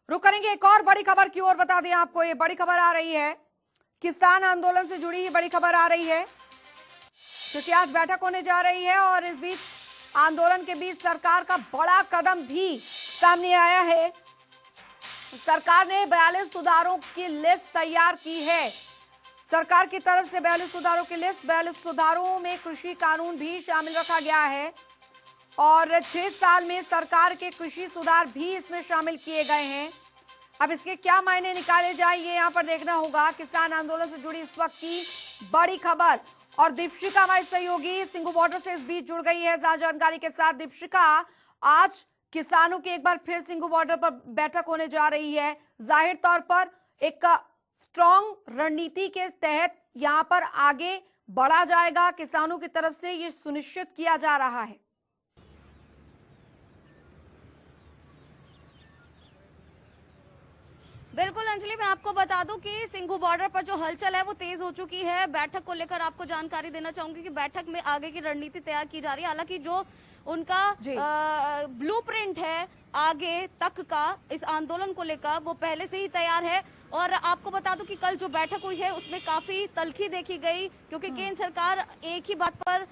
रुक करेंगे एक और बड़ी खबर की ओर। बता दें आपको, ये बड़ी खबर आ रही है, किसान आंदोलन से जुड़ी ही बड़ी खबर आ रही है, क्योंकि आज बैठक होने जा रही है और इस बीच आंदोलन के बीच सरकार का बड़ा कदम भी सामने आया है। सरकार ने 42 सुधारों की लिस्ट तैयार की है। सरकार की तरफ से 42 सुधारों की लिस्ट, 42 सुधारों में कृषि कानून भी शामिल रखा गया है और 6 साल में सरकार के कृषि सुधार भी इसमें शामिल किए गए हैं। अब इसके क्या मायने निकाले जाए, ये यहाँ पर देखना होगा। किसान आंदोलन से जुड़ी इस वक्त की बड़ी खबर, और दीपशिका हमारी सहयोगी सिंघू बॉर्डर से इस बीच जुड़ गई है ज्यादा जानकारी के साथ। दीपशिका, आज किसानों की एक बार फिर सिंघू बॉर्डर पर बैठक होने जा रही है। जाहिर तौर पर एक स्ट्रॉन्ग रणनीति के तहत यहाँ पर आगे बढ़ा जाएगा, किसानों की तरफ से ये सुनिश्चित किया जा रहा है। बिल्कुल अंजलि, मैं आपको बता दूं कि सिंघू बॉर्डर पर जो हलचल है वो तेज हो चुकी है। बैठक को लेकर आपको जानकारी देना चाहूंगी कि बैठक में आगे की रणनीति तैयार की जा रही है। हालांकि जो उनका ब्लूप्रिंट है आगे तक का इस आंदोलन को लेकर, वो पहले से ही तैयार है। और आपको बता दूं कि कल जो बैठक हुई है उसमें काफी तल्खी देखी गई, क्योंकि केंद्र सरकार एक ही बात पर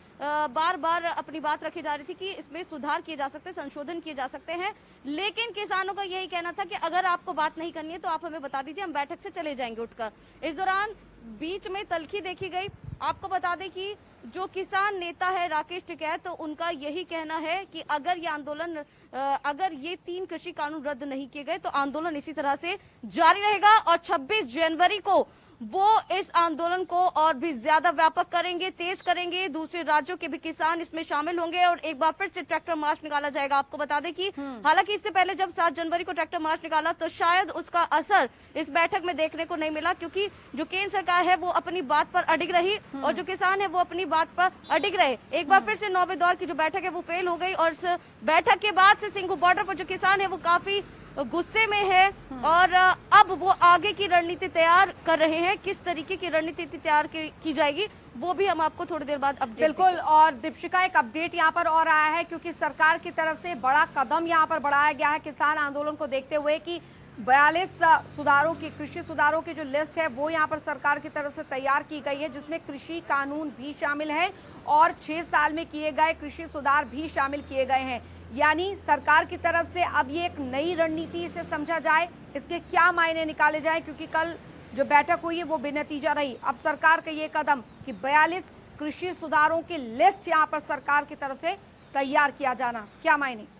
बार बार अपनी बात रखी जा रही थी कि इसमें सुधार किए जा सकते हैं, संशोधन किए जा सकते हैं। लेकिन किसानों का यही कहना था कि अगर आपको बात नहीं करनी है तो आप हमें बता दीजिए, हम बैठक से चले जाएंगे उठकर। इस दौरान बीच में तल्खी देखी गई। आपको बता दें कि जो किसान नेता है राकेश टिकैत, तो उनका यही कहना है कि अगर ये आंदोलन, अगर ये 3 कृषि कानून रद्द नहीं किए गए तो आंदोलन इसी तरह से जारी रहेगा और 26 जनवरी को वो इस आंदोलन को और भी ज्यादा व्यापक करेंगे, तेज करेंगे। दूसरे राज्यों के भी किसान इसमें शामिल होंगे और एक बार फिर से ट्रैक्टर मार्च निकाला जाएगा। आपको बता दें कि हालांकि इससे पहले जब 7 जनवरी को ट्रैक्टर मार्च निकाला तो शायद उसका असर इस बैठक में देखने को नहीं मिला, क्योंकि जो केंद्र सरकार है वो अपनी बात पर अडिग रही और जो किसान है वो अपनी बात पर अडिग रहे। एक बार फिर से 9वें दौर की जो बैठक है वो फेल हो गई और इस बैठक के बाद से सिंघू बॉर्डर पर जो किसान है वो काफी गुस्से में है और अब वो आगे की रणनीति तैयार कर रहे हैं। किस तरीके की रणनीति तैयार की जाएगी वो भी हम आपको थोड़ी देर बाद अपडेट बिल्कुल। और दीपशिका, एक अपडेट यहाँ पर और आया है, क्योंकि सरकार की तरफ से बड़ा कदम यहाँ पर बढ़ाया गया है किसान आंदोलन को देखते हुए कि 42 सुधारों की, कृषि सुधारों की जो लिस्ट है वो यहाँ पर सरकार की तरफ से तैयार की गई है, जिसमें कृषि कानून भी शामिल है और 6 साल में किए गए कृषि सुधार भी शामिल किए गए हैं। यानी सरकार की तरफ से अब ये एक नई रणनीति इसे समझा जाए, इसके क्या मायने निकाले जाए, क्योंकि कल जो बैठक हुई है वो बेनतीजा रही। अब सरकार का ये कदम कि 42 कृषि सुधारों की लिस्ट यहाँ पर सरकार की तरफ से तैयार किया जाना, क्या मायने?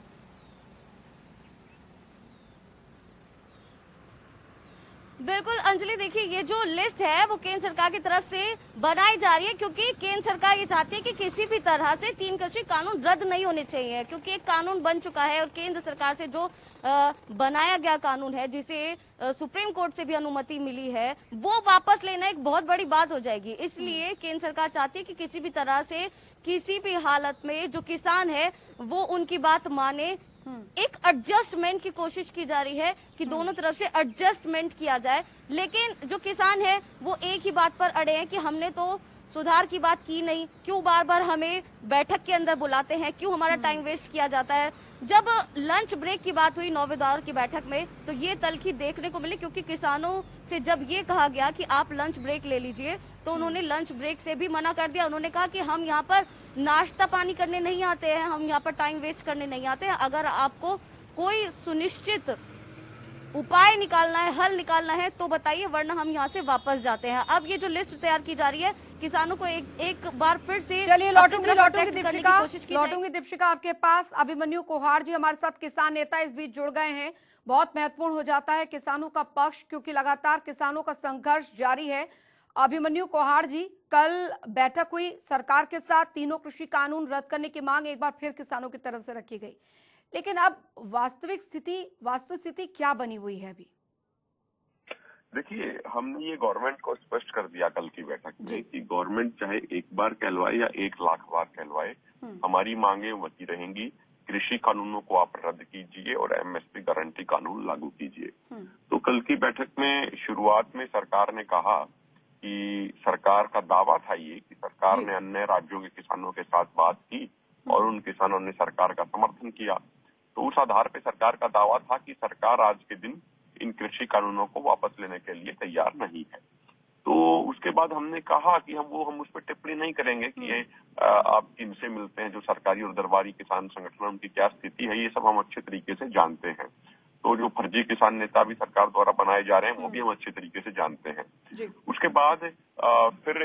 बिल्कुल अंजलि, देखिए ये जो लिस्ट है वो केंद्र सरकार की तरफ से बनाई जा रही है, क्योंकि केंद्र सरकार ये चाहती है कि किसी भी तरह से 3 कृषि कानून रद्द नहीं होने चाहिए, क्योंकि एक कानून बन चुका है और केंद्र सरकार से जो बनाया गया कानून है, जिसे सुप्रीम कोर्ट से भी अनुमति मिली है, वो वापस लेना एक बहुत बड़ी बात हो जाएगी। इसलिए केंद्र सरकार चाहती है कि किसी भी तरह से, किसी भी हालत में जो किसान है वो उनकी बात माने। एक एडजस्टमेंट की कोशिश की जा रही है कि दोनों तरफ से एडजस्टमेंट किया जाए। लेकिन जो किसान है वो एक ही बात पर अड़े हैं कि हमने तो सुधार की बात की नहीं, क्यों बार बार हमें बैठक के अंदर बुलाते हैं, क्यों हमारा टाइम वेस्ट किया जाता है। जब लंच ब्रेक की बात हुई 9वें दौर की बैठक में तो ये तल्खी देखने को मिली, क्योंकि किसानों से जब ये कहा गया कि आप लंच ब्रेक ले लीजिए तो उन्होंने लंच ब्रेक से भी मना कर दिया। उन्होंने कहा कि हम यहाँ पर नाश्ता पानी करने नहीं आते हैं, हम यहाँ पर टाइम वेस्ट करने नहीं आते हैं। अगर आपको कोई सुनिश्चित उपाय निकालना है, हल निकालना है तो बताइए, वरना हम यहाँ से वापस जाते हैं। अब ये जो लिस्ट तैयार की जा रही है किसानों को एक बार फिर से, चलिए लौटूंगी दीपशिका आपके पास। अभिमन्यु कोहाड़ जी हमारे साथ किसान नेता इस बीच जुड़ गए हैं। बहुत महत्वपूर्ण हो जाता है किसानों का पक्ष, क्योंकि लगातार किसानों का संघर्ष जारी है। अभिमन्यु कोहाड़ जी, कल बैठक हुई सरकार के साथ, तीनों कृषि कानून रद्द करने की मांग एक बार फिर किसानों की तरफ से रखी गई, लेकिन अब वास्तविक स्थिति क्या बनी हुई है अभी? देखिए, हमने ये गवर्नमेंट को स्पष्ट कर दिया कल की बैठक में कि गवर्नमेंट चाहे एक बार कहलवाए या 1 लाख बार कहलवाए, हमारी मांगे वही रहेंगी। कृषि कानूनों को आप रद्द कीजिए और एमएसपी गारंटी कानून लागू कीजिए। तो कल की बैठक में शुरुआत में सरकार ने कहा कि सरकार का दावा था ये कि सरकार ने अन्य राज्यों के किसानों के साथ बात की और उन किसानों ने सरकार का समर्थन किया। तो उस आधार पर सरकार का दावा था कि सरकार आज के दिन इन कृषि कानूनों को वापस लेने के लिए तैयार नहीं है। तो उसके बाद हमने कहा कि हम उस पर टिप्पणी नहीं करेंगे कि ये आप किनसे मिलते हैं, जो सरकारी और दरबारी किसान संगठन, उनकी क्या स्थिति है, ये सब हम अच्छे तरीके से जानते हैं। तो जो फर्जी किसान नेता भी सरकार द्वारा बनाए जा रहे हैं वो भी हम अच्छे तरीके से जानते हैं। उसके बाद फिर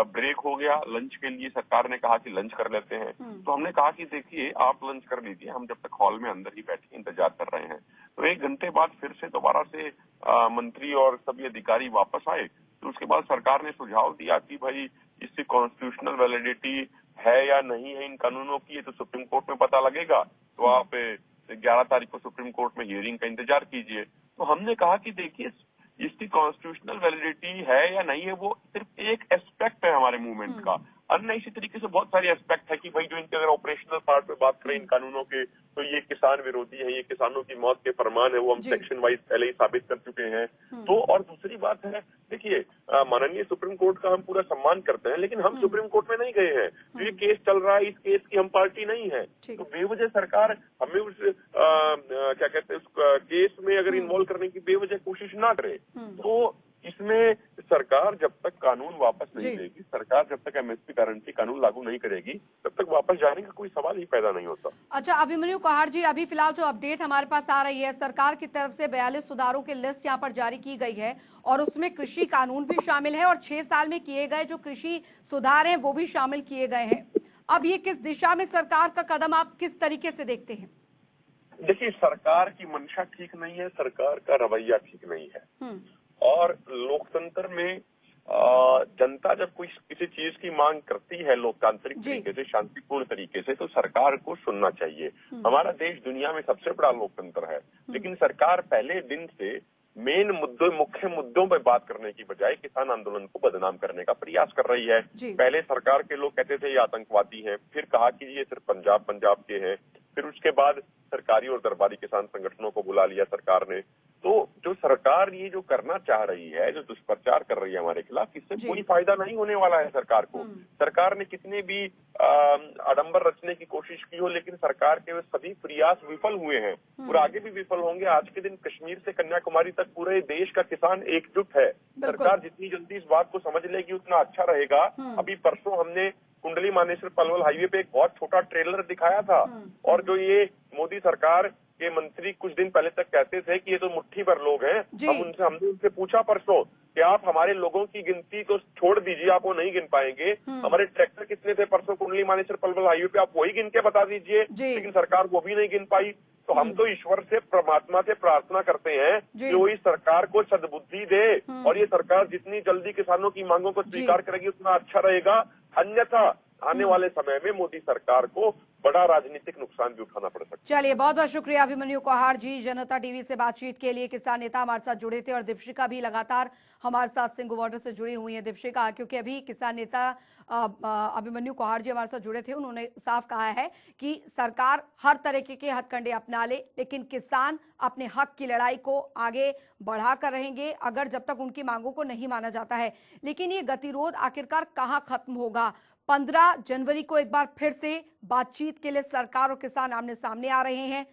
ब्रेक हो गया, लंच के लिए सरकार ने कहा कि लंच कर लेते हैं। तो हमने कहा कि देखिए आप लंच कर लीजिए, हम जब तक हॉल में अंदर ही बैठे इंतजार कर रहे हैं। तो 1 घंटे बाद फिर से दोबारा से मंत्री और सभी अधिकारी वापस आए। तो उसके बाद सरकार ने सुझाव दिया कि भाई इससे कॉन्स्टिट्यूशनल वैलिडिटी है या नहीं है इन कानूनों की, ये तो सुप्रीम कोर्ट में पता लगेगा। तो आप 11 तारीख को सुप्रीम कोर्ट में हियरिंग का इंतजार कीजिए। तो हमने कहा कि देखिए इसकी कॉन्स्टिट्यूशनल वैलिडिटी है या नहीं है वो सिर्फ एक एस्पेक्ट है हमारे मूवमेंट का। अन्य इसी तरीके से बहुत सारे एस्पेक्ट है कि भाई जो इनके अगर ऑपरेशनल पार्ट में बात करें इन कानूनों के, तो ये किसान विरोधी है, ये किसानों की मौत के फरमान है, वो हम सेक्शन वाइज पहले ही साबित कर चुके हैं। तो और दूसरी बात है, देखिए माननीय सुप्रीम कोर्ट का हम पूरा सम्मान करते हैं, लेकिन हम सुप्रीम कोर्ट में नहीं गए हैं। तो ये केस चल रहा है, इस केस की हम पार्टी नहीं है। तो बेवजह सरकार हमें उस क्या कहते हैं उस केस में अगर इन्वॉल्व करने की बेवजह कोशिश ना करे। तो इसमें सरकार जब तक कानून वापस नहीं देगी, सरकार जब तक एमएसपी गारंटी कानून लागू नहीं करेगी, तब तक वापस जाने का कोई सवाल ही पैदा नहीं होता। अच्छा अभिमन्यु कहार जी, अभी फिलहाल जो अपडेट हमारे पास आ रही है, सरकार की तरफ से 42 सुधारों की लिस्ट यहाँ पर जारी की गई है और उसमें कृषि कानून भी शामिल है और 6 साल में किए गए जो कृषि सुधार हैं वो भी शामिल किए गए हैं। अब ये किस दिशा में सरकार का कदम आप किस तरीके से देखते हैं? देखिए सरकार की मंशा ठीक नहीं है, सरकार का रवैया ठीक नहीं है। और लोकतंत्र में जनता जब कोई किसी चीज की मांग करती है लोकतांत्रिक तरीके से, शांतिपूर्ण तरीके से, तो सरकार को सुनना चाहिए। हमारा देश दुनिया में सबसे बड़ा लोकतंत्र है, लेकिन सरकार पहले दिन से मेन मुद्दों, मुख्य मुद्दों पर बात करने की बजाय किसान आंदोलन को बदनाम करने का प्रयास कर रही है। पहले सरकार के लोग कहते थे ये आतंकवादी हैं, फिर कहा कि ये सिर्फ पंजाब के हैं, फिर उसके बाद सरकारी और दरबारी किसान संगठनों को बुला लिया सरकार ने। तो जो सरकार ये जो करना चाह रही है, जो दुष्प्रचार कर रही है हमारे खिलाफ, इससे कोई फायदा नहीं होने वाला है सरकार को। सरकार ने कितने भी आडंबर रचने की कोशिश की हो, लेकिन सरकार के वे सभी प्रयास विफल हुए हैं और आगे भी विफल होंगे। आज के दिन कश्मीर से कन्याकुमारी तक पूरे देश का किसान एकजुट है। सरकार जितनी जल्दी इस बात को समझ लेगी उतना अच्छा रहेगा। अभी परसों हमने कुंडली मानेसर पलवल हाईवे पे एक बहुत छोटा ट्रेलर दिखाया था, और जो ये मोदी सरकार के मंत्री कुछ दिन पहले तक कहते थे कि ये तो मुट्ठी भर लोग हैं, हमने उनसे पूछा परसों कि आप हमारे लोगों की गिनती को छोड़ दीजिए, आप वो नहीं गिन पाएंगे। हमारे ट्रैक्टर कितने थे परसों कुंडली मानेसर पलवल हाईवे पे, आप वही गिन के बता दीजिए। लेकिन सरकार वो भी नहीं गिन पाई। तो हम तो ईश्वर से, परमात्मा से प्रार्थना करते हैं कि वो इस सरकार को सद्बुद्धि दे और ये सरकार जितनी जल्दी किसानों की मांगों को स्वीकार करेगी उतना अच्छा रहेगा। अन्यथा आने वाले समय में मोदी सरकार को बड़ा राजनीतिक नुकसान भी उठाना पड़ सकता है। चलिए बहुत बहुत शुक्रिया अभिमन्यु कहार जी, जनता टीवी से बातचीत के लिए। किसान नेता हमारे साथ जुड़े थे और दीपशिका भी लगातार हमारे साथ सिंघू बॉर्डर से जुड़ी हुई है। दीपशिका, क्योंकि अभी किसान नेता अभिमन्यु कहार जी हमारे साथ जुड़े थे, उन्होंने साफ कहा है कि सरकार हर तरीके के हथकंडे अपना ले, लेकिन किसान अपने हक की लड़ाई को आगे बढ़ाकर रहेंगे अगर जब तक उनकी मांगों को नहीं माना जाता है। लेकिन ये गतिरोध आखिरकार कहाँ खत्म होगा? 15 जनवरी को एक बार फिर से बातचीत के लिए सरकार और किसान आमने सामने आ रहे हैं।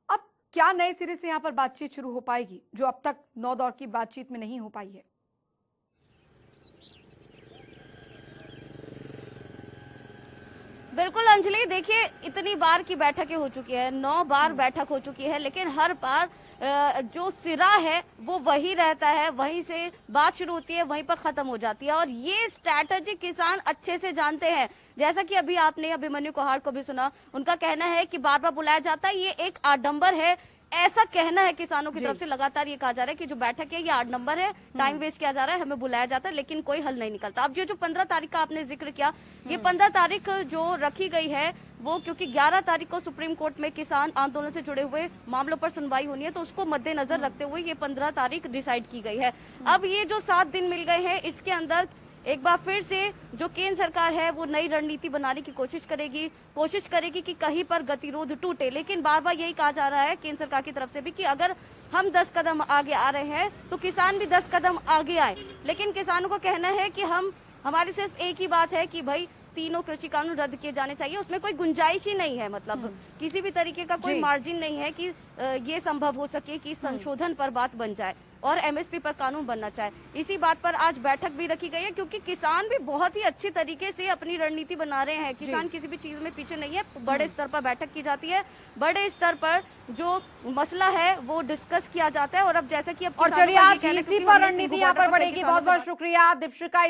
अब क्या नए सिरे से यहाँ पर बातचीत शुरू हो पाएगी जो अब तक 9 दौर की बातचीत में नहीं हो पाई है? बिल्कुल अंजलि, देखिए इतनी बार की बैठकें हो चुकी है, 9 बार बैठक हो चुकी है, लेकिन हर बार जो सिरा है वो वही रहता है, वहीं से बात शुरू होती है, वहीं पर खत्म हो जाती है। और ये स्ट्रैटेजी किसान अच्छे से जानते हैं। जैसा कि अभी आपने अभिमन्यु कहार को भी सुना, उनका कहना है कि बार बार बुलाया जाता है, ये एक आडंबर है, ऐसा कहना है किसानों की तरफ से। लगातार ये कहा जा रहा है कि जो बैठक है ये 8 नंबर है, टाइम वेस्ट किया जा रहा है, हमें बुलाया जाता है लेकिन कोई हल नहीं निकलता। अब ये जो 15 तारीख का आपने जिक्र किया, ये 15 तारीख जो रखी गई है वो क्योंकि 11 तारीख को सुप्रीम कोर्ट में किसान आंदोलन से जुड़े हुए मामलों पर सुनवाई होनी है, तो उसको मद्देनजर रखते हुए ये 15 तारीख डिसाइड की गई है। अब ये जो 7 दिन मिल गए हैं, इसके अंदर एक बार फिर से जो केंद्र सरकार है वो नई रणनीति बनाने की कोशिश करेगी कि कहीं पर गतिरोध टूटे। लेकिन बार बार यही कहा जा रहा है केंद्र सरकार की तरफ से भी कि अगर हम 10 कदम आगे आ रहे हैं तो किसान भी 10 कदम आगे आए। लेकिन किसानों का कहना है कि हमारी सिर्फ एक ही बात है कि भाई तीनों कृषि कानून रद्द किए जाने चाहिए। उसमें कोई गुंजाइश ही नहीं है, मतलब किसी भी तरीके का कोई मार्जिन नहीं है कि ये संभव हो सके कि संशोधन पर बात बन जाए और एमएसपी पर कानून बनना चाहे। इसी बात पर आज बैठक भी रखी गई है, क्योंकि किसान भी बहुत ही अच्छी तरीके से अपनी रणनीति बना रहे हैं। किसान किसी भी चीज में पीछे नहीं है। बड़े स्तर पर बैठक की जाती है, बड़े स्तर पर जो मसला है वो डिस्कस किया जाता है। और अब जैसा कि अब और चलिए आज इसी पर रणनीति यहाँ पर बढ़ेगी। बहुत बहुत शुक्रिया दीपशिका।